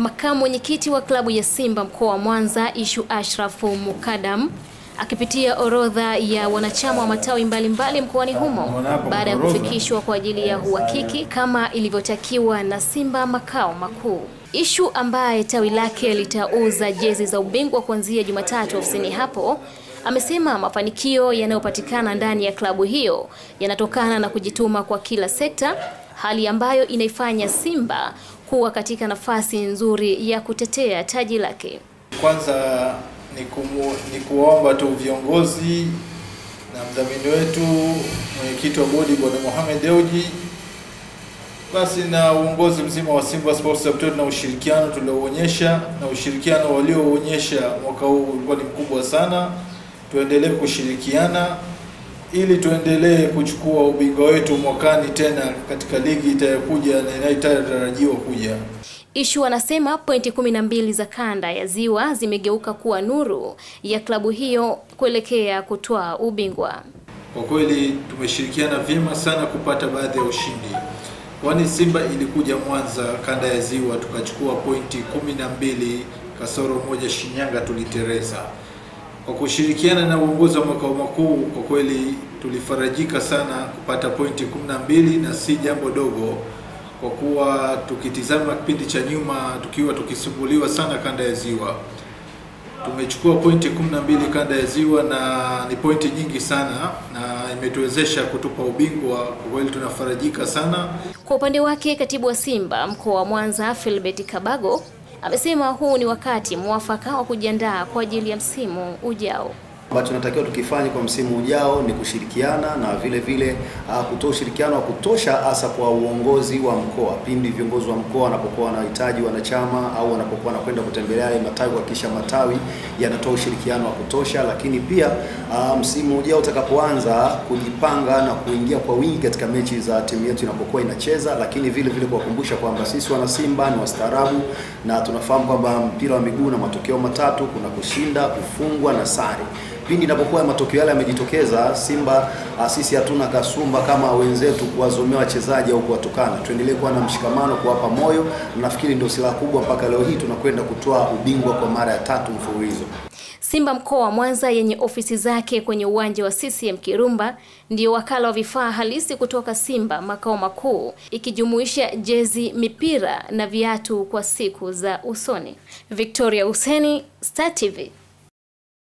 Makamu mwenyekiti wa klabu ya Simba mkoa wa Mwanza, Ishu Ashrafu Mukadam, akipitia orodha ya wanachama wa matawi mbalimbali mkoani humo baada ya kufikishwa kwa ajili ya uhakiki kama ilivyotakiwa na Simba makao makuu. Ishu ambaye tawi lake litauza jezi za ubingwa kuanzia Jumatatu ofisini hapo, amesema mafanikio yanayopatikana ndani ya klabu hiyo yanatokana na kujituma kwa kila sekta, hali ambayo inaifanya Simba kuwa katika nafasi nzuri ya kutetea taji lake. Kwanza ni kuomba tu viongozi na mdhamini wetu, mwenyekiti wa bodi Bwana Mohamed Dewji, basi na uongozi mzima wa Simba Sports Club na ushirikiano tulioonyesha na ushirikiano walioonyesha mwaka huu ulikuwa ni mkubwa sana. Tuendelee kushirikiana ili tuendelee kuchukua ubingwa wetu mwakani tena katika ligi itayokuja na inayotarajiwa kuja. Ishu anasema pointi 12 za kanda ya Ziwa zimegeuka kuwa nuru ya klabu hiyo kuelekea kutoa ubingwa. Kwa kweli tumeshirikiana vyema sana kupata baadhi ya ushindi. Kwani Simba ilikuja Mwanza kanda ya Ziwa tukachukua pointi 12 kasoro moja Shinyanga tulitereza. Kwa kushirikiana na uongozi wa makao makuu, kwa kweli tulifarajika sana kupata pointi 12 na si jambo dogo, kwa kuwa tukitizama kipindi cha nyuma tukiwa tukisumbuliwa sana kanda ya Ziwa. Tumechukua pointi 12 kanda ya Ziwa na ni pointi nyingi sana na imetuwezesha kutupa ubingwa. Kwa kweli tunafarajika sana. Kwa upande wake katibu wa Simba mkoa wa Mwanza Philbert Kabago amesema huu ni wakati mwafaka wa kujiandaa kwa ajili ya msimu ujao. Ambacho tunatakiwa tukifanye kwa msimu ujao ni kushirikiana na vile vile kutoa ushirikiano wa kutosha hasa kwa uongozi wa mkoa. Pindi viongozi wa mkoa wanapokuwa wanahitaji wanachama au wanapokuwa wanakwenda kutembelea matawi, kuhakikisha matawi yanatoa ushirikiano wa kutosha, lakini pia msimu ujao utakapoanza kujipanga na kuingia kwa wingi katika mechi za timu yetu inapokuwa inacheza, lakini vile vile kuwakumbusha kwamba sisi wana Simba ni wastaarabu na tunafahamu kwamba mpira wa miguu na matokeo matatu, kuna kushinda, kufungwa na sare. Pindi inapokuwa matokeo yale yamejitokeza, Simba sisi hatuna kasumba kama wenzetu kuwazomea wachezaji au kuwatukana. Tuendelee kuwa na mshikamano, kuwapa moyo, na nafikiri ndio silaha kubwa mpaka leo hii tunakwenda kutoa ubingwa kwa mara ya 3 mfululizo. Simba mkoa wa Mwanza yenye ofisi zake kwenye uwanja wa CCM Kirumba ndio wakala wa vifaa halisi kutoka Simba makao makuu, ikijumuisha jezi, mipira na viatu kwa siku za usoni. Victoria Huseni, Star TV.